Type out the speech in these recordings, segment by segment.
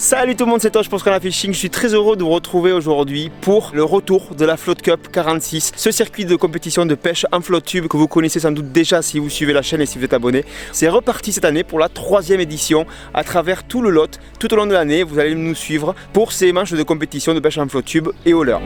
Salut tout le monde, c'est Tosh pour Scala Fishing. Je suis très heureux de vous retrouver aujourd'hui pour le retour de la Float Cup 46, ce circuit de compétition de pêche en flotte tube que vous connaissez sans doute déjà si vous suivez la chaîne et si vous êtes abonné. C'est reparti cette année pour la 3e édition à travers tout le lot. Tout au long de l'année, vous allez nous suivre pour ces manches de compétition de pêche en flotte tube et au leurre.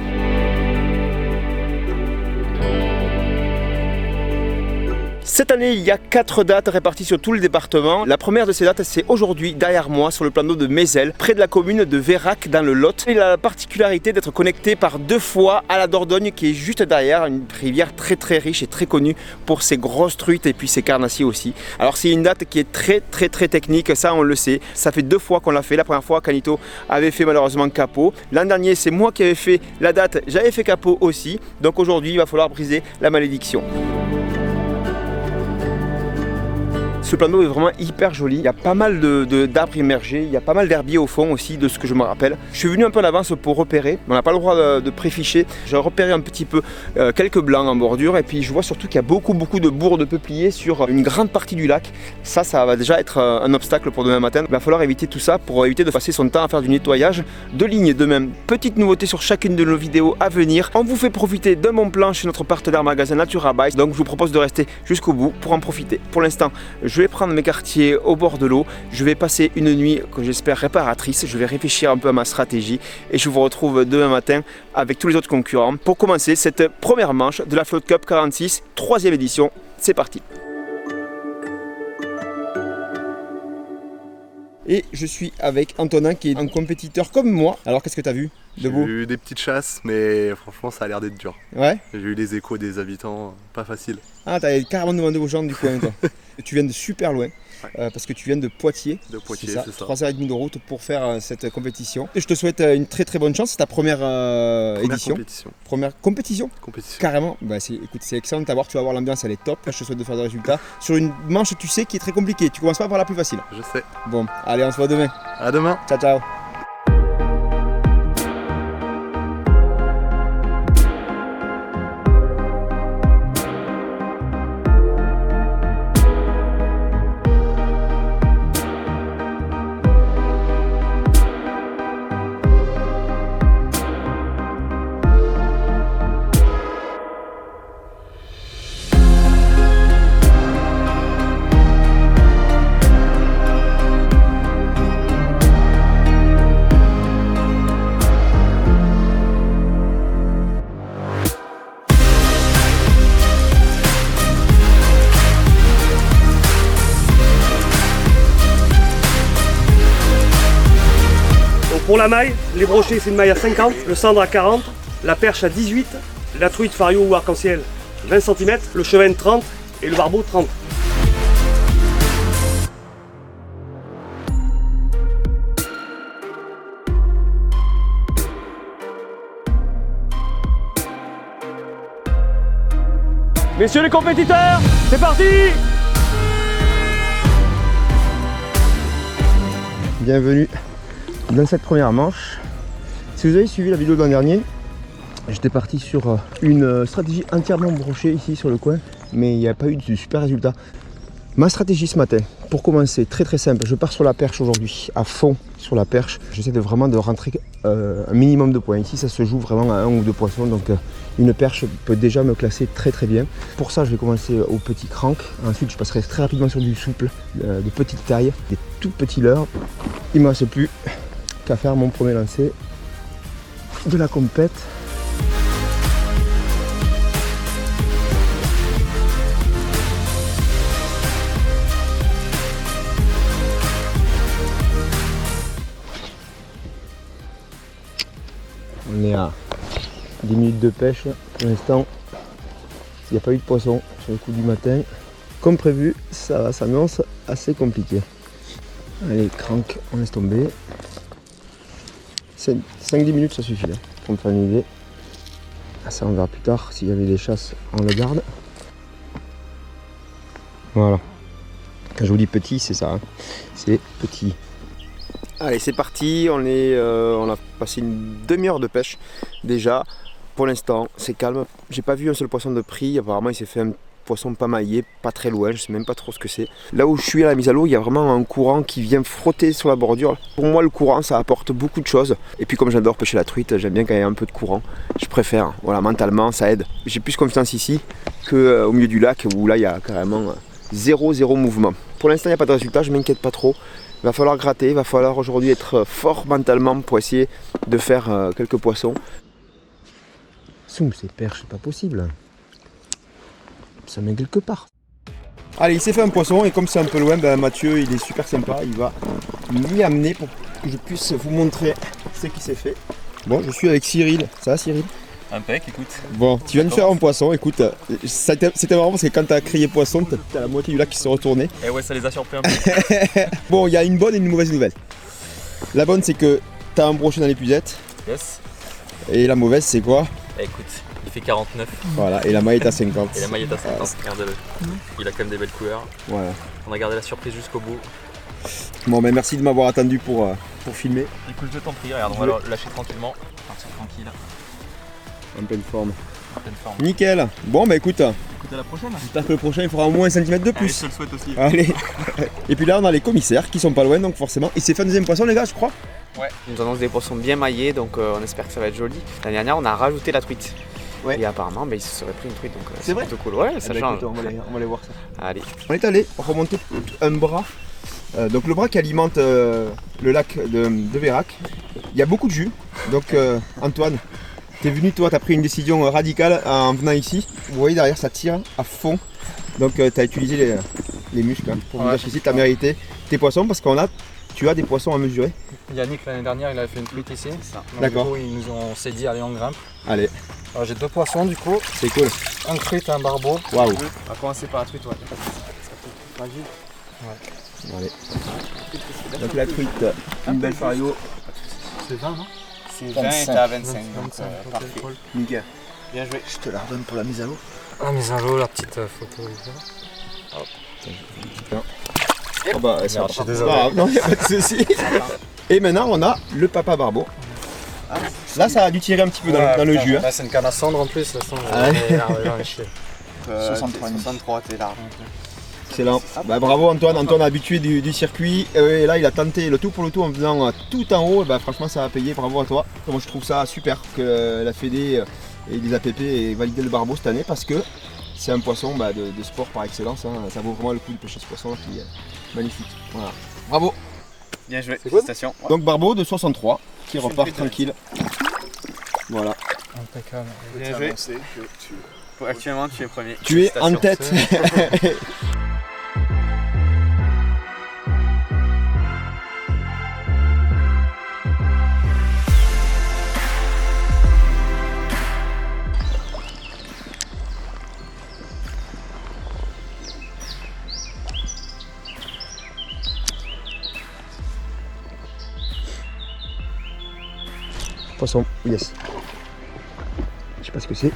Cette année, il y a 4 dates réparties sur tout le département. La première de ces dates, c'est aujourd'hui derrière moi sur le plan d'eau de Mézel, près de la commune de Vérac dans le Lot. Il a la particularité d'être connecté par 2 fois à la Dordogne qui est juste derrière, une rivière très riche et très connue pour ses grosses truites et puis ses carnassiers aussi. Alors c'est une date qui est très technique, ça on le sait. Ça fait 2 fois qu'on l'a fait. La première fois, Canito avait fait malheureusement capot. L'an dernier, c'est moi qui avais fait la date, j'avais fait capot aussi. Donc aujourd'hui, il va falloir briser la malédiction. Ce plan d'eau est vraiment hyper joli, il y a pas mal d'arbres immergés, il y a pas mal d'herbiers au fond aussi de ce que je me rappelle. Je suis venu un peu en avance pour repérer, on n'a pas le droit de pré-ficher. J'ai repéré un petit peu quelques blancs en bordure et puis je vois surtout qu'il y a beaucoup de bourres de peupliers sur une grande partie du lac. Ça va déjà être un obstacle pour demain matin. Il va falloir éviter tout ça pour éviter de passer son temps à faire du nettoyage de lignes de même. Petite nouveauté sur chacune de nos vidéos à venir, on vous fait profiter d'un bon plan chez notre partenaire magasin Natura Bites, donc je vous propose de rester jusqu'au bout pour en profiter. Pour l'instant, je vais prendre mes quartiers au bord de l'eau, je vais passer une nuit que j'espère réparatrice, je vais réfléchir un peu à ma stratégie et je vous retrouve demain matin avec tous les autres concurrents pour commencer cette première manche de la Float Cup 46, 3e édition. C'est parti! Et je suis avec Antonin qui est un compétiteur comme moi. Alors qu'est-ce que tu as vu de beau? J'ai eu des petites chasses, mais franchement ça a l'air d'être dur. Ouais. J'ai eu les échos des habitants, pas facile. Ah, t'as carrément demandé aux gens du coin toi. Tu viens de super loin, ouais. Parce que tu viens de Poitiers. De Poitiers, c'est ça. 3h30 de route pour faire cette compétition. Et je te souhaite une très bonne chance, c'est ta première édition. Première compétition. Carrément. Bah, écoute, c'est excellent de t'avoir, tu vas voir l'ambiance, elle est top. Je te souhaite de faire des résultats sur une manche, tu sais, qui est très compliquée. Tu commences pas par la plus facile. Je sais. Bon, allez, on se voit demain. À demain. Ciao. Pour la maille, les brochets c'est une maille à 50, le cendre à 40, la perche à 18, la truite fario ou arc-en-ciel 20 cm, le chevenne 30 et le barbeau 30. Messieurs les compétiteurs, c'est parti! Bienvenue dans cette première manche. Si vous avez suivi la vidéo de l'an dernier, j'étais parti sur une stratégie entièrement brochée ici sur le coin, mais il n'y a pas eu de super résultat. Ma stratégie ce matin, pour commencer, très simple, je pars sur la perche aujourd'hui, à fond sur la perche. J'essaie vraiment de rentrer un minimum de points. Ici ça se joue vraiment à 1 ou 2 poissons, donc une perche peut déjà me classer très bien. Pour ça je vais commencer au petit crank, ensuite je passerai très rapidement sur du souple, de petite taille, des tout petits leurres. Il ne me reste plus qu'à faire mon premier lancer de la compète. On est à 10 minutes de pêche. Pour l'instant, il n'y a pas eu de poisson sur le coup du matin. Comme prévu, ça s'annonce assez compliqué. Allez, crank, on laisse tomber. 5-10 minutes ça suffit pour me faire une idée. Ça on verra plus tard, s'il y avait des chasses on le garde. Voilà. Quand je vous dis petit c'est ça, c'est petit. Allez c'est parti, on a passé une demi-heure de pêche déjà. Pour l'instant c'est calme, j'ai pas vu un seul poisson de pris, apparemment il s'est fait un poisson pas maillé, pas très loin, je sais même pas trop ce que c'est. Là où je suis à la mise à l'eau, il y a vraiment un courant qui vient frotter sur la bordure. Pour moi, le courant, ça apporte beaucoup de choses. Et puis comme j'adore pêcher la truite, j'aime bien quand il y a un peu de courant. Je préfère, voilà, mentalement, ça aide. J'ai plus confiance ici qu'au milieu du lac où là, il y a carrément zéro mouvement. Pour l'instant, il n'y a pas de résultat, je m'inquiète pas trop. Il va falloir gratter, il va falloir aujourd'hui être fort mentalement pour essayer de faire quelques poissons. Soum, ces perches, c'est pas possible. Ça met quelque part. Allez, il s'est fait un poisson et comme c'est un peu loin, ben Mathieu, il est super sympa. Il va m'y amener pour que je puisse vous montrer ce qui s'est fait. Bon, je suis avec Cyril. Ça va, Cyril? Impec, écoute. Bon, tu viens de faire un poisson, écoute, c'était marrant parce que quand t'as crié poisson, t'as la moitié du lac qui se retournait. Et ouais, ça les a surpris un peu. Bon, il y a une bonne et une mauvaise nouvelle. La bonne, c'est que t'as un brochet dans l'épuisette. Yes. Et la mauvaise, c'est quoi? Écoute, il fait 49. Voilà, et la maille est à 50. Et la maille est à 50, regardez-le. Il a quand même des belles couleurs. Voilà. On a gardé la surprise jusqu'au bout. Bon, ben merci de m'avoir attendu pour filmer. Écoute, je t'en prie, regarde, on va le lâcher tranquillement. Partir tranquille. En pleine forme. En pleine forme. Nickel. Bon, bah écoute, Écoute, à la prochaine. j'espère que le prochain il fera au moins 1 cm de Allez, plus. je te le souhaite aussi. Allez. Et puis là, on a les commissaires qui sont pas loin, donc forcément. Il s'est fait un deuxième poisson, les gars, je crois. Ouais, ils nous annoncent des poissons bien maillés, donc on espère que ça va être joli. L'année dernière, on a rajouté la truite. Ouais. Et apparemment, ils se seraient pris une truite, donc C'est vrai plutôt cool. Ouais, ça change. on va aller voir ça. Allez. On est allé remonter un bras. Donc le bras qui alimente le lac de Vérac. Il y a beaucoup de jus. Donc Antoine, t'es venu, toi, t'as pris une décision radicale en venant ici. Vous voyez derrière, ça tire à fond. Donc t'as utilisé les muscles hein, pour venir ici. T'as mérité tes poissons parce tu as des poissons à mesurer. Yannick l'année dernière il avait fait une truite ici. D'accord. Du coup on s'est dit allez on grimpe. Allez, Alors j'ai 2 poissons du coup, c'est cool. un truite et un barbeau. Waouh. On va commencer par la truite, ouais. Allez. Donc la truite, une belle fario. C'est 20 non? C'est 20 et t'es à 25, donc parfait. Nickel. Bien joué. Je te la redonne pour la mise à l'eau. Ah mise à l'eau, la petite photo. Oh bah, c'est Merde, je suis désolé. non, il n'y a pas de souci. Et maintenant, on a le papa barbeau. Là, ça a dû tirer un petit peu dans le jus. Hein. Bah, c'est une canne à cendre en plus, la cendre. Ah ouais. J'en ai chier. 63, t'es là. Excellent. Bah, bravo Antoine. Antoine habitué du circuit. Et là, il a tenté le tout pour le tout en faisant tout en haut. Et bah, franchement, ça a payé. Bravo à toi. Moi, je trouve ça super que la Fédé et les APP aient validé le barbeau cette année parce que c'est un poisson de sport par excellence. Hein. Ça vaut vraiment le coup de pêcher ce poisson qui est magnifique. Voilà. Bravo. Bien joué, félicitations. Donc barbeau de 63 qui repart tranquille. Voilà. Impeccable. Bien joué. Actuellement, tu es premier. Tu es en tête. Poisson, yes. Je sais pas ce que c'est.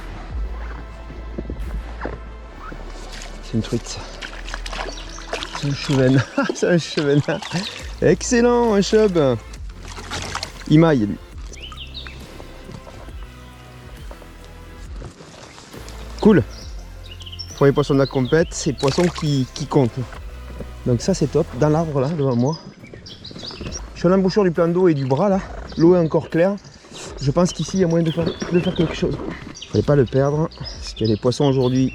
C'est une truite. C'est un chevenne. C'est un chevenne. Excellent, un chub. Il maille lui. Cool. Pour les poissons de la compète, c'est les poissons qui comptent. Donc ça c'est top. Dans l'arbre là, devant moi. Je suis à l'embouchure du plan d'eau et du bras là. L'eau est encore claire. Je pense qu'ici il y a moyen de faire quelque chose. Il ne fallait pas le perdre, parce qu'il y a des poissons aujourd'hui,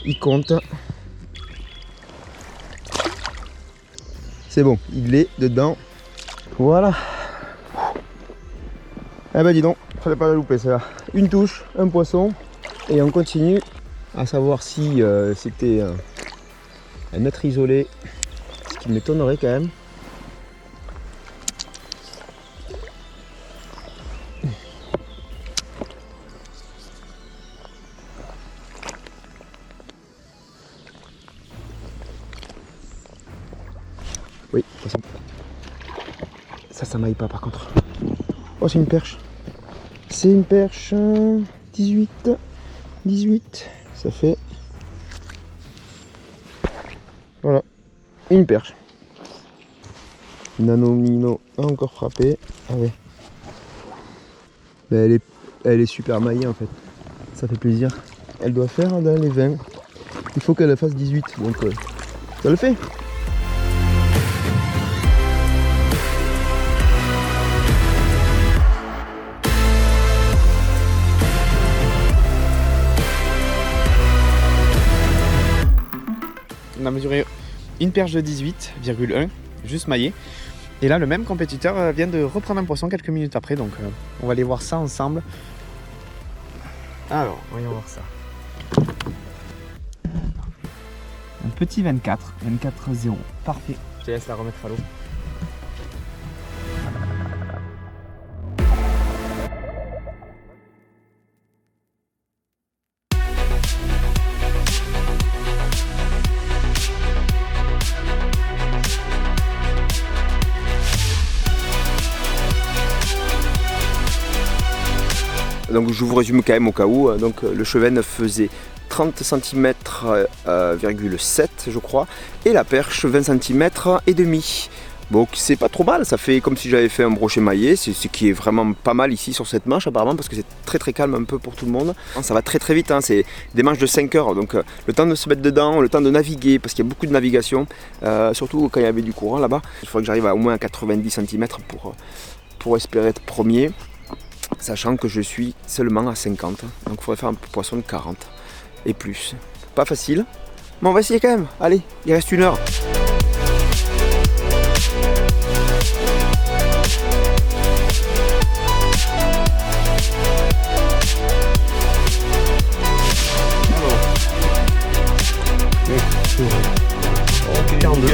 ils comptent. C'est bon, il est dedans. Voilà. Eh ben dis donc, il fallait pas la louper celle-là. Une touche, un poisson, et on continue à savoir si c'était un être isolé, ce qui m'étonnerait quand même. Oui, ça maille pas par contre. Oh, c'est une perche. C'est une perche 18. Ça fait... Voilà, une perche. Nano Mino a encore frappé. Ah ouais. Mais elle est super maillée en fait. Ça fait plaisir. Elle doit faire dans les 20. Il faut qu'elle fasse 18, donc ça le fait. On a mesuré une perche de 18,1, juste maillée. Et là, le même compétiteur vient de reprendre un poisson quelques minutes après, donc on va aller voir ça ensemble. Alors, voyons voir ça. Un petit 24, 24,0. Parfait. Je te laisse la remettre à l'eau. Donc je vous résume quand même au cas où. Donc le cheven faisait 30 cm,7 je crois, et la perche 20 cm et demi. Donc c'est pas trop mal, ça fait comme si j'avais fait un brochet maillé, c'est ce qui est vraiment pas mal ici sur cette manche apparemment, parce que c'est très calme un peu pour tout le monde. Ça va très vite, hein. C'est des manches de 5 heures, donc le temps de se mettre dedans, le temps de naviguer, parce qu'il y a beaucoup de navigation, surtout quand il y avait du courant là-bas. Il faudrait que j'arrive à au moins 90 cm pour espérer être premier. Sachant que je suis seulement à 50, donc il faudrait faire un poisson de 40 et plus. Pas facile, mais on va essayer quand même. Allez, il reste 1 heure. Ok, 42.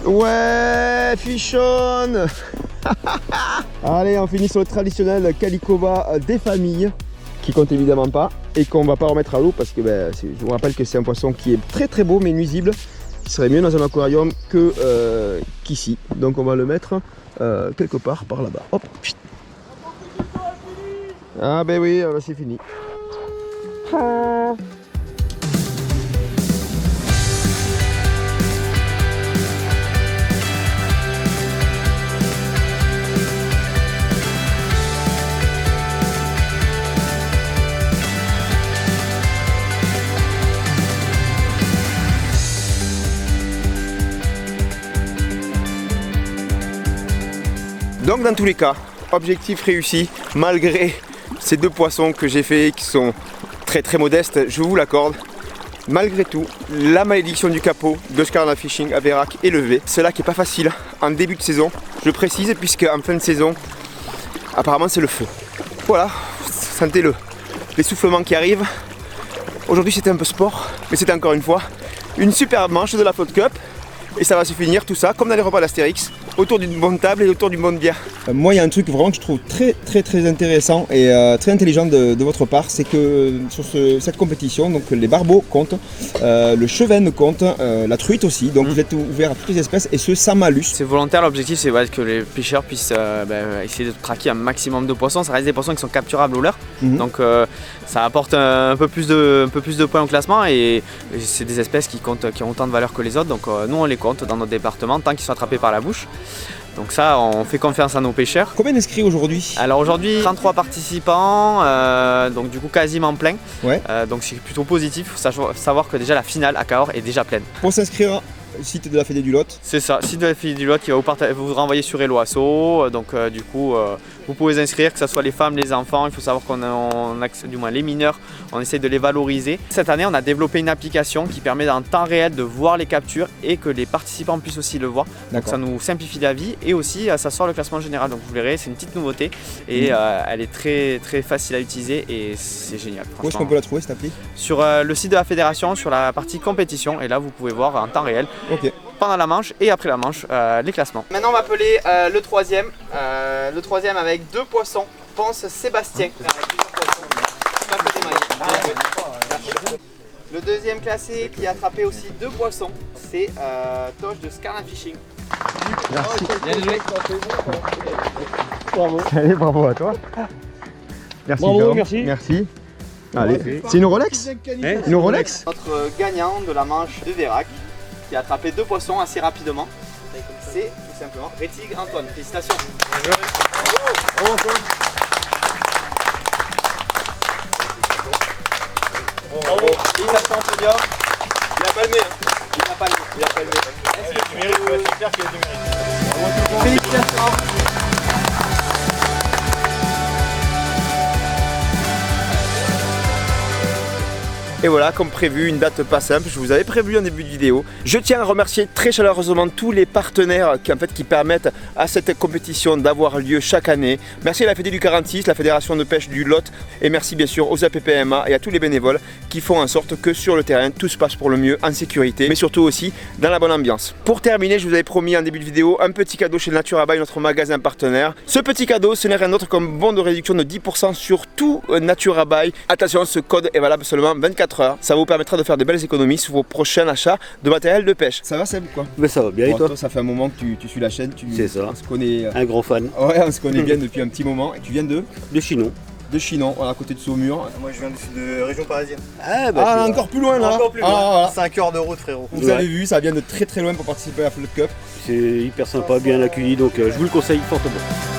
Ouais, fichonne. Allez, on finit sur le traditionnel Kalikova des familles, qui compte évidemment pas, et qu'on va pas remettre à l'eau, parce que je vous rappelle que c'est un poisson qui est très beau, mais nuisible, qui serait mieux dans un aquarium qu'ici. Donc on va le mettre quelque part par là-bas. Hop. Ah ben oui, c'est fini. Donc dans tous les cas, objectif réussi, malgré ces 2 poissons que j'ai fait qui sont très modestes, je vous l'accorde. Malgré tout, la malédiction du capot de Scarna Fishing à Vérac est levée. C'est là qui est pas facile en début de saison, je précise, puisque en fin de saison, apparemment c'est le feu. Voilà, sentez-le, l'essoufflement qui arrive. Aujourd'hui c'était un peu sport, mais c'était encore une fois une superbe manche de la Float Cup. Et ça va se finir tout ça comme dans les repas d'Astérix, autour d'une bonne table et autour d'une bonne bière. Moi il y a un truc vraiment que je trouve très intéressant et très intelligent de votre part, c'est que sur cette compétition, donc les barbeaux comptent, le cheven compte, la truite aussi, donc vous êtes ouvert à toutes les espèces et ce sans malus. C'est volontaire, l'objectif c'est que les pêcheurs puissent essayer de traquer un maximum de poissons. Ça reste des poissons qui sont capturables au leurre, donc ça apporte un peu plus de points au classement et c'est des espèces qui ont autant de valeur que les autres, donc nous on les compte dans notre département tant qu'ils sont attrapés par la bouche. Donc ça, on fait confiance à nos pêcheurs. Combien d'inscrits aujourd'hui? Alors aujourd'hui, 33 participants, donc du coup quasiment plein. Ouais. Donc c'est plutôt positif. Il faut savoir que déjà la finale à Cahors est déjà pleine. Pour s'inscrire, site de la Fédé du Lot. C'est ça, site de la Fédé du Lot qui va vous renvoyer sur Hello Asso. Donc du coup, vous pouvez vous inscrire, que ce soit les femmes, les enfants. Il faut savoir qu'on a du moins les mineurs, on essaie de les valoriser. Cette année, on a développé une application qui permet en temps réel de voir les captures et que les participants puissent aussi le voir. Donc ça nous simplifie la vie et aussi ça sort le classement général. Donc vous verrez, c'est une petite nouveauté et elle est très facile à utiliser et c'est génial. Où est-ce qu'on peut la trouver cette appli? Sur le site de la fédération, sur la partie compétition, et là vous pouvez voir en temps réel. Okay. Pendant la manche et après la manche, les classements. Maintenant on va appeler le troisième avec 2 poissons, Ponce Sébastien. Le deuxième classé qui a attrapé aussi 2 poissons, c'est Toche de Scarna Fishing. Merci. Bien joué. Bravo. Allez, bravo à toi. Merci. Bravo, merci. Merci. Allez, c'est une Rolex? Une Rolex? Notre gagnant de la manche de Vérac. qui a attrapé 2 poissons assez rapidement. C'est tout simplement Rétig Antoine. Félicitations. Bravo Antoine. Bravo. Félicitations Antonio. Il a palmé. Il a palmé. Il a palmé. C'est clair qu'il a du mérite. Félicitations. Et voilà, comme prévu, une date pas simple, je vous avais prévu en début de vidéo. Je tiens à remercier très chaleureusement tous les partenaires qui permettent à cette compétition d'avoir lieu chaque année. Merci à la Fédé du 46, la Fédération de pêche du Lot, et merci bien sûr aux APPMA et à tous les bénévoles qui font en sorte que sur le terrain, tout se passe pour le mieux, en sécurité, mais surtout aussi dans la bonne ambiance. Pour terminer, je vous avais promis en début de vidéo un petit cadeau chez Natura By, notre magasin partenaire. Ce petit cadeau, ce n'est rien d'autre qu'un bon de réduction de 10% sur tout Natura By. Attention, ce code est valable seulement 24 heures. Ça vous permettra de faire de belles économies sur vos prochains achats de matériel de pêche. Ça va Seb quoi? Mais ça va bien et toi? Ça fait un moment que tu suis la chaîne. C'est ça. On se connaît. Un grand fan. Ouais, on se connaît bien depuis un petit moment. Et tu viens de Chinon. De Chinon, à côté de Saumur. Moi je viens de région parisienne. Ah bah encore plus loin là. Encore plus loin. Voilà. 5 heures de route frérot. Vous avez vu, ça vient de très très loin pour participer à la Flotte Cup. c'est hyper sympa, bien accueilli, donc je vous le conseille fortement.